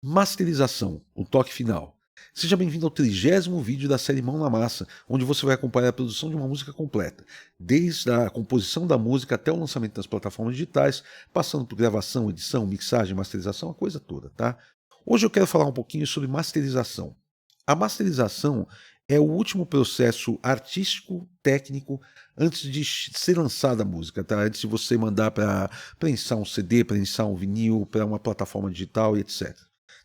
Masterização, o toque final. Seja bem-vindo ao 30º vídeo da série Mão na Massa, onde você vai acompanhar a produção de uma música completa, desde a composição da música até o lançamento das plataformas digitais, passando por gravação, edição, mixagem, masterização, a coisa toda, tá? Hoje eu quero falar um pouquinho sobre masterização. A masterização é o último processo artístico, técnico, antes de ser lançada a música, tá? Antes de você mandar para prensar um CD, prensar um vinil, para uma plataforma digital e etc.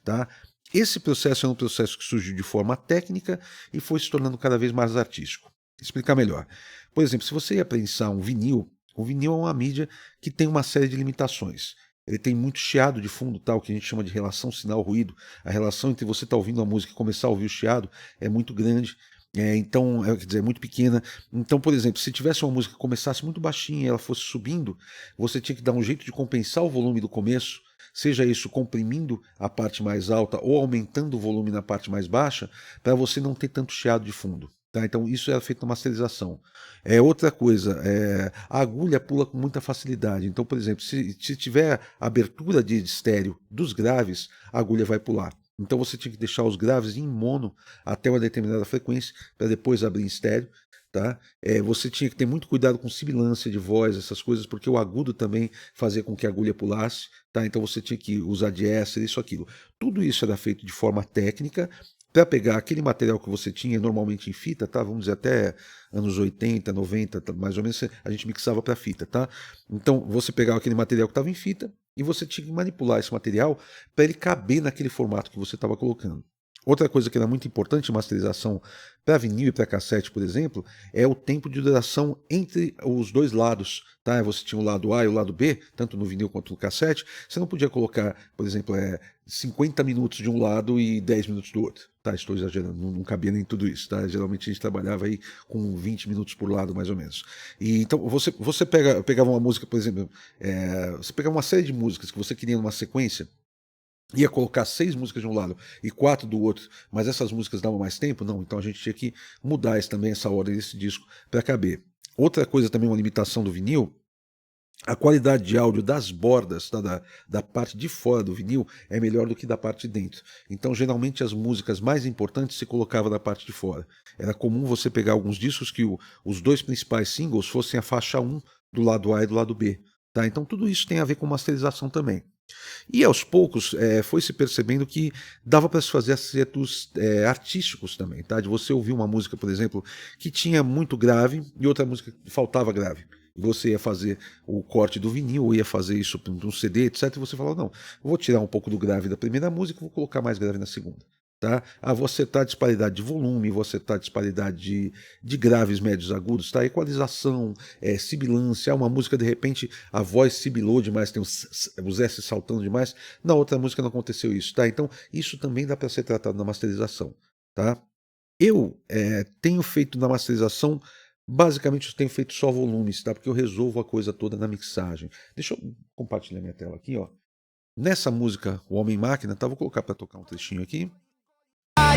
Tá? Esse processo é um processo que surgiu de forma técnica e foi se tornando cada vez mais artístico. Vou explicar melhor. Por exemplo, se você ia prensar um vinil, o vinil é uma mídia que tem uma série de limitações. Ele tem muito chiado de fundo, tal, que a gente chama de relação sinal-ruído. A relação entre você estar ouvindo a música e começar a ouvir o chiado é muito grande. Então, quer dizer, é muito pequena. Então, por exemplo, se tivesse uma música que começasse muito baixinha e ela fosse subindo, você tinha que dar um jeito de compensar o volume do começo, seja isso comprimindo a parte mais alta ou aumentando o volume na parte mais baixa, para você não ter tanto chiado de fundo. Tá? Então isso era feito na masterização. Outra coisa, a agulha pula com muita facilidade. Então, por exemplo, se tiver abertura de estéreo dos graves, a agulha vai pular. Então você tinha que deixar os graves em mono até uma determinada frequência, para depois abrir em estéreo. Tá? Você tinha que ter muito cuidado com sibilância de voz, essas coisas, porque o agudo também fazia com que a agulha pulasse. Tá? Então você tinha que usar diéster, isso, aquilo. Tudo isso era feito de forma técnica, para pegar aquele material que você tinha, normalmente em fita, tá? Vamos dizer até anos 80, 90, mais ou menos, a gente mixava para fita, tá? Então você pegava aquele material que estava em fita e você tinha que manipular esse material para ele caber naquele formato que você estava colocando. Outra coisa que era muito importante em masterização para vinil e para cassete, por exemplo, é o tempo de duração entre os dois lados. Tá? Você tinha o lado A e o lado B, tanto no vinil quanto no cassete. Você não podia colocar, por exemplo, 50 minutos de um lado e 10 minutos do outro. Tá? Estou exagerando, não cabia nem tudo isso. Tá? Geralmente a gente trabalhava aí com 20 minutos por lado, mais ou menos. E, então você pegava uma música, por exemplo, você pegava uma série de músicas que você queria numa sequência, ia colocar 6 músicas de um lado e 4 do outro, mas essas músicas davam mais tempo? Não, então a gente tinha que mudar essa ordem desse disco para caber. Outra coisa também, uma limitação do vinil, a qualidade de áudio das bordas, tá, da parte de fora do vinil é melhor do que da parte de dentro. Então, geralmente, as músicas mais importantes se colocavam da parte de fora. Era comum você pegar alguns discos que os dois principais singles fossem a faixa 1 do lado A e do lado B. Tá? Então, tudo isso tem a ver com masterização também. E aos poucos foi se percebendo que dava para se fazer acertos artísticos também, tá? De você ouvir uma música, por exemplo, que tinha muito grave e outra música que faltava grave. E você ia fazer o corte do vinil, ou ia fazer isso para um CD, etc. E você falava, não, vou tirar um pouco do grave da primeira música e vou colocar mais grave na segunda. Tá? Vou acertar a disparidade de volume, vou acertar a disparidade de graves, médios, agudos, tá? Equalização, sibilância, uma música de repente a voz sibilou demais, tem os S saltando demais, na outra música não aconteceu isso, tá? Então isso também dá para ser tratado na masterização, tá? Eu tenho feito na masterização, basicamente eu tenho feito só volumes, tá? Porque eu resolvo a coisa toda na mixagem. Deixa eu compartilhar minha tela aqui, ó. Nessa música, O Homem Máquina, tá? Vou colocar para tocar um trechinho aqui.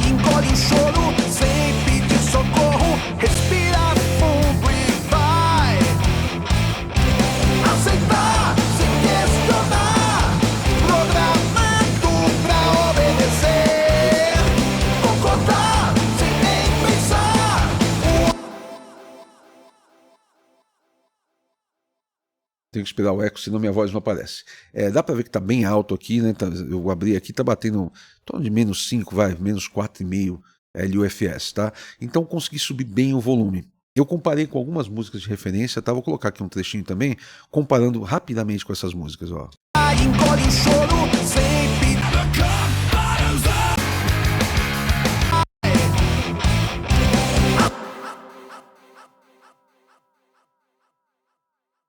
Engole o choro sem pedir socorro, respira fundo e vai aceitar, sem questionar, programado pra obedecer, concordar sem nem pensar. Tenho que esperar o eco, senão minha voz não aparece. Dá para ver que tá bem alto aqui, né? Eu abri aqui, tá batendo em torno de menos 5, menos 4,5 LUFS, tá? Então consegui subir bem o volume. Eu comparei com algumas músicas de referência, tá? Vou colocar aqui um trechinho também, comparando rapidamente com essas músicas, ó. Engole o choro sem pedir.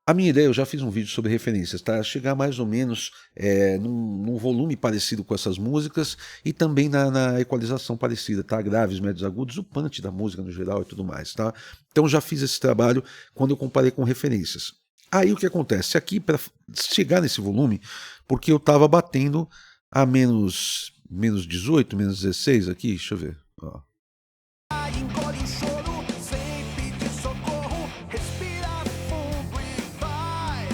A minha ideia, eu já fiz um vídeo sobre referências, tá? Chegar mais ou menos num volume parecido com essas músicas e também na equalização parecida, tá? Graves, médios, agudos, o punch da música no geral e tudo mais, tá? Então já fiz esse trabalho quando eu comparei com referências. Aí o que acontece? Aqui, para chegar nesse volume, porque eu estava batendo a menos 18, menos 16 aqui, deixa eu ver, ó. Engole o choro sem pedir socorro, respira fundo e vai.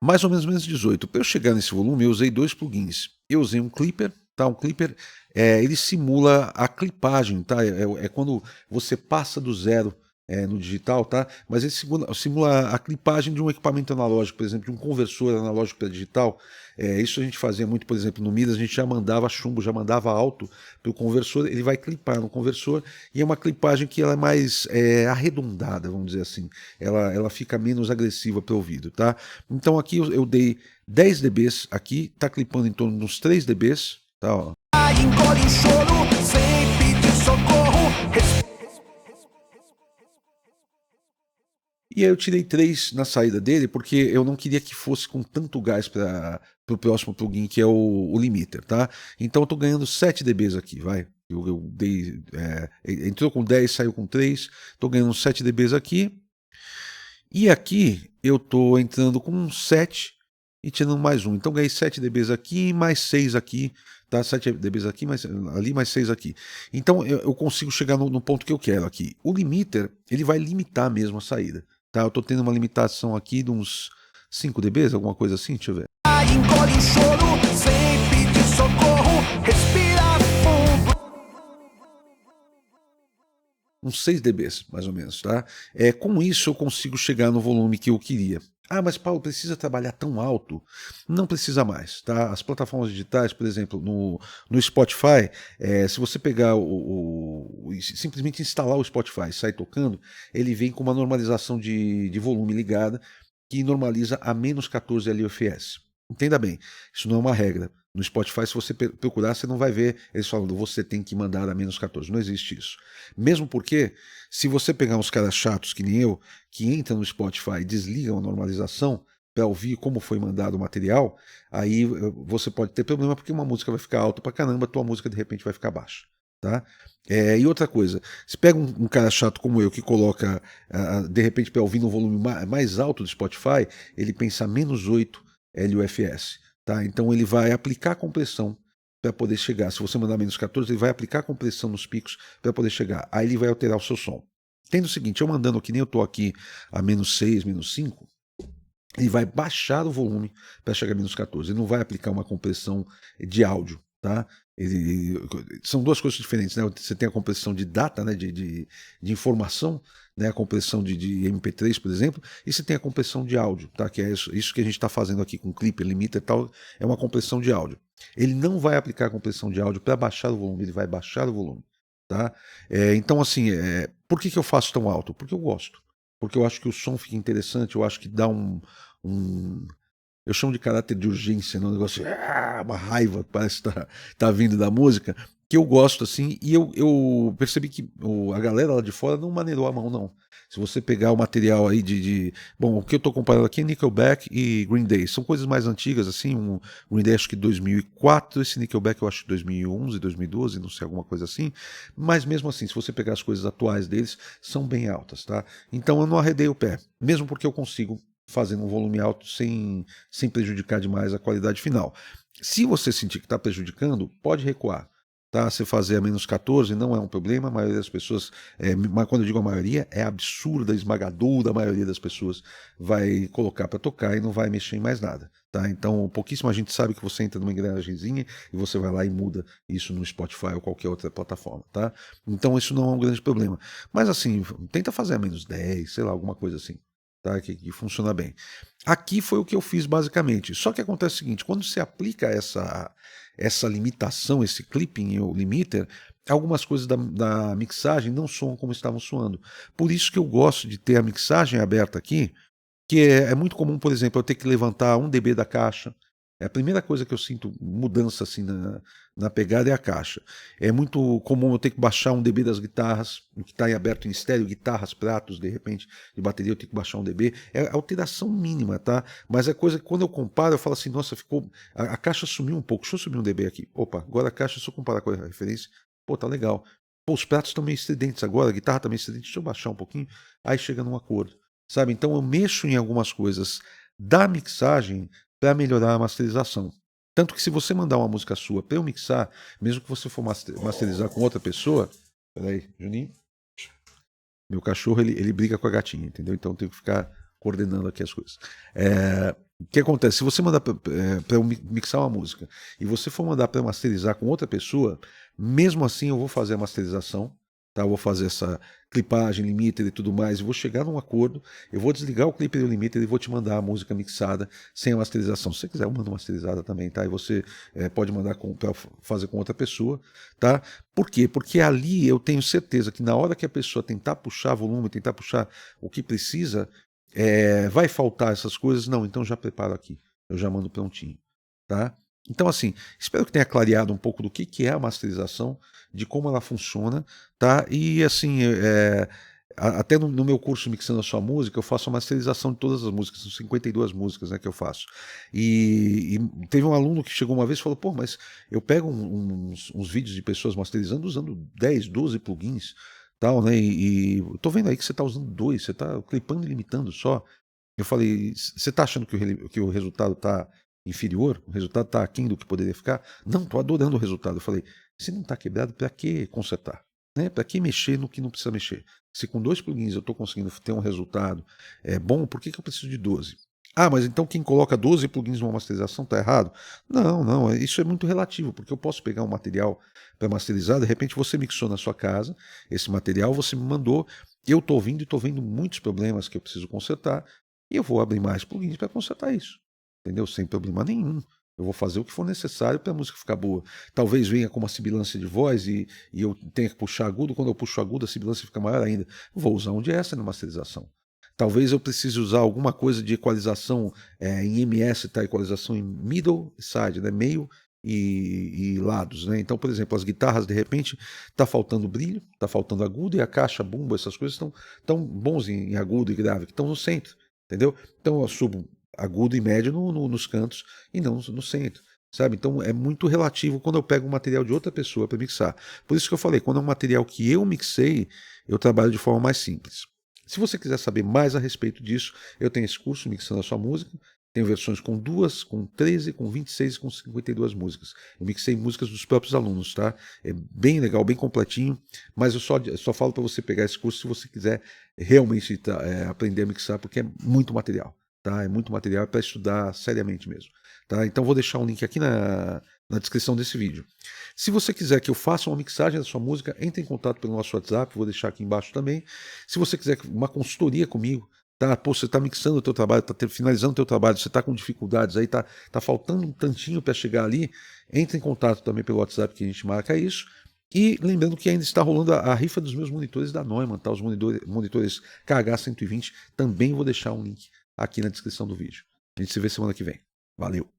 mais ou menos 18. Para eu chegar nesse volume, eu usei dois plugins. Eu usei um clipper, tá? Um clipper, ele simula a clipagem, tá? É quando você passa do zero no digital, tá? Mas ele simula a clipagem de um equipamento analógico, por exemplo, de um conversor analógico para digital. Isso a gente fazia muito, por exemplo, no Midas, a gente já mandava chumbo, já mandava alto para o conversor, ele vai clipar no conversor, e é uma clipagem que ela é mais arredondada, vamos dizer assim. Ela fica menos agressiva para o ouvido, tá? Então aqui eu dei 10 dBs aqui, tá clipando em torno de uns 3 dBs, tá? Ó. Engole o choro sem pedir socorro. E aí eu tirei 3 na saída dele, porque eu não queria que fosse com tanto gás para o próximo plugin, que é o limiter, tá? Então eu tô ganhando 7 dBs aqui, vai. Eu dei, entrou com 10, saiu com 3, tô ganhando 7 dBs aqui. E aqui eu tô entrando com 7 e tirando mais um. Então ganhei 7 dBs aqui, mais 6 aqui, tá? 7 dBs aqui, mais, ali, mais 6 aqui. Então eu consigo chegar no ponto que eu quero aqui. O limiter, ele vai limitar mesmo a saída, tá? Eu tô tendo uma limitação aqui de uns 5 dBs, alguma coisa assim, deixa eu ver. Engole o choro sem pedir socorro. Respira fundo. Uns 6 dBs, mais ou menos, tá? Com isso eu consigo chegar no volume que eu queria. Ah, mas Paulo, precisa trabalhar tão alto? Não precisa mais, tá? As plataformas digitais, por exemplo, no Spotify, se você pegar simplesmente instalar o Spotify e sair tocando, ele vem com uma normalização de volume ligada, que normaliza a menos 14 LFS. Entenda bem, isso não é uma regra. No Spotify, se você procurar, você não vai ver eles falando você tem que mandar a menos 14. Não existe isso. Mesmo porque, se você pegar uns caras chatos que nem eu, que entram no Spotify e desligam a normalização para ouvir como foi mandado o material, aí você pode ter problema porque uma música vai ficar alta pra caramba, tua música de repente vai ficar baixa. Tá? E outra coisa, se pega um cara chato como eu que coloca, de repente, para ouvir no volume mais alto do Spotify, ele pensa menos 8 LUFS. Tá? Então ele vai aplicar compressão para poder chegar. Se você mandar menos 14, ele vai aplicar compressão nos picos para poder chegar. Aí ele vai alterar o seu som. Tendo o seguinte, eu mandando que nem eu estou aqui a menos 6, menos 5, ele vai baixar o volume para chegar a menos 14. Ele não vai aplicar uma compressão de áudio. Tá? São duas coisas diferentes, né? Você tem a compressão de data, né? de informação, né? A compressão de MP3, por exemplo, e você tem a compressão de áudio, tá? Que é isso que a gente está fazendo aqui com clipper, limiter e tal, é uma compressão de áudio. Ele não vai aplicar a compressão de áudio para baixar o volume, ele vai baixar o volume. Tá? Então, assim, por que eu faço tão alto? Porque eu gosto. Porque eu acho que o som fica interessante, eu acho que dá eu chamo de caráter de urgência, né? Um negócio, uma raiva que parece que tá vindo da música, que eu gosto, assim, e eu percebi que a galera lá de fora não maneirou a mão, não. Se você pegar o material aí Bom, o que eu tô comparando aqui é Nickelback e Green Day, são coisas mais antigas, assim, Green Day acho que 2004, esse Nickelback eu acho que 2011, 2012, não sei, alguma coisa assim, mas mesmo assim, se você pegar as coisas atuais deles, são bem altas, tá? Então eu não arredei o pé, mesmo porque eu consigo fazendo um volume alto sem prejudicar demais a qualidade final. Se você sentir que está prejudicando, pode recuar. Tá? Você fazer a menos 14 não é um problema, a maioria das pessoas, mas quando eu digo a maioria, é absurda, esmagadora, a maioria das pessoas vai colocar para tocar e não vai mexer em mais nada. Tá? Então, pouquíssima gente sabe que você entra numa engrenagemzinha e você vai lá e muda isso no Spotify ou qualquer outra plataforma. Tá? Então, isso não é um grande problema. Mas assim, tenta fazer a menos 10, sei lá, alguma coisa assim. Tá? Que funciona bem. Aqui foi o que eu fiz basicamente. Só que acontece o seguinte, quando você aplica essa limitação, esse clipping, o limiter, algumas coisas da mixagem não soam como estavam soando. Por isso que eu gosto de ter a mixagem aberta aqui, que é muito comum, por exemplo, eu ter que levantar 1 dB da caixa. A primeira coisa que eu sinto mudança assim na pegada é a caixa. É muito comum eu ter que baixar 1 dB das guitarras, o que está aberto em estéreo, guitarras, pratos, de repente, de bateria eu tenho que baixar 1 dB. É alteração mínima, tá? Mas é coisa que quando eu comparo, eu falo assim, nossa, ficou. A caixa sumiu um pouco, deixa eu subir 1 dB aqui. Opa, agora a caixa, se eu comparar com a referência, pô, tá legal. Pô, os pratos estão meio estridentes agora, a guitarra está meio estridente, deixa eu baixar um pouquinho, aí chega num acordo. Sabe? Então eu mexo em algumas coisas da mixagem para melhorar a masterização. Tanto que se você mandar uma música sua para eu mixar, mesmo que você for masterizar com outra pessoa, peraí, Juninho, meu cachorro ele briga com a gatinha, entendeu? Então eu tenho que ficar coordenando aqui as coisas. O que acontece? Se você mandar para eu mixar uma música e você for mandar para eu masterizar com outra pessoa, mesmo assim eu vou fazer a masterização, tá? Eu vou fazer essa clipagem, limiter e tudo mais, e vou chegar num acordo, eu vou desligar o clipper e o limiter e vou te mandar a música mixada sem a masterização. Se você quiser, eu mando masterizada também, tá? E você pode mandar para fazer com outra pessoa, tá? Por quê? Porque ali eu tenho certeza que na hora que a pessoa tentar puxar volume, tentar puxar o que precisa, vai faltar essas coisas? Não, então já preparo aqui. Eu já mando prontinho, tá? Então, assim, espero que tenha clareado um pouco do que é a masterização, de como ela funciona, tá? E, assim, até no meu curso Mixando a Sua Música, eu faço a masterização de todas as músicas, são 52 músicas, né, que eu faço. E teve um aluno que chegou uma vez e falou, pô, mas eu pego uns vídeos de pessoas masterizando usando 10, 12 plugins, tal, né? E eu tô vendo aí que você tá usando 2, você tá clipando e limitando só. Eu falei, você tá achando que o resultado tá inferior? O resultado tá aquém do que poderia ficar? Não, tô adorando o resultado. Eu falei, se não tá quebrado, para que consertar? Né? Para que mexer no que não precisa mexer? Se com 2 plugins eu estou conseguindo ter um resultado bom, por que eu preciso de 12? Ah, mas então quem coloca 12 plugins numa masterização está errado? Não, não, isso é muito relativo, porque eu posso pegar um material para masterizar, de repente você mixou na sua casa esse material, você me mandou, eu estou ouvindo e estou vendo muitos problemas que eu preciso consertar, e eu vou abrir mais plugins para consertar isso, entendeu? Sem problema nenhum. Eu vou fazer o que for necessário para a música ficar boa. Talvez venha com uma sibilância de voz e eu tenha que puxar agudo. Quando eu puxo agudo, a sibilância fica maior ainda. Vou usar um jazz na masterização. Talvez eu precise usar alguma coisa de equalização em MS, tá? Equalização em middle side, né? Meio e lados, né? Então, por exemplo, as guitarras, de repente, está faltando brilho, está faltando agudo, e a caixa, bumbo, essas coisas estão tão bons em agudo e grave, que estão no centro, entendeu? Então eu subo agudo e médio nos cantos e não no centro, sabe? Então é muito relativo quando eu pego um material de outra pessoa para mixar. Por isso que eu falei, quando é um material que eu mixei, eu trabalho de forma mais simples. Se você quiser saber mais a respeito disso, eu tenho esse curso Mixando a Sua Música. Tenho versões com 2, com 13, com 26 e com 52 músicas. Eu mixei músicas dos próprios alunos, tá? É bem legal, bem completinho, mas eu só falo para você pegar esse curso se você quiser realmente aprender a mixar, porque é muito material. Tá? É muito material para estudar seriamente mesmo. Tá? Então vou deixar um link aqui na descrição desse vídeo. Se você quiser que eu faça uma mixagem da sua música, entre em contato pelo nosso WhatsApp, vou deixar aqui embaixo também. Se você quiser uma consultoria comigo, tá? Pô, você está mixando o teu trabalho, está finalizando o teu trabalho, você está com dificuldades aí, tá faltando um tantinho para chegar ali, entre em contato também pelo WhatsApp que a gente marca isso. E lembrando que ainda está rolando a rifa dos meus monitores da Neumann, tá? Os monitores KH120, também vou deixar um link aqui na descrição do vídeo. A gente se vê semana que vem. Valeu!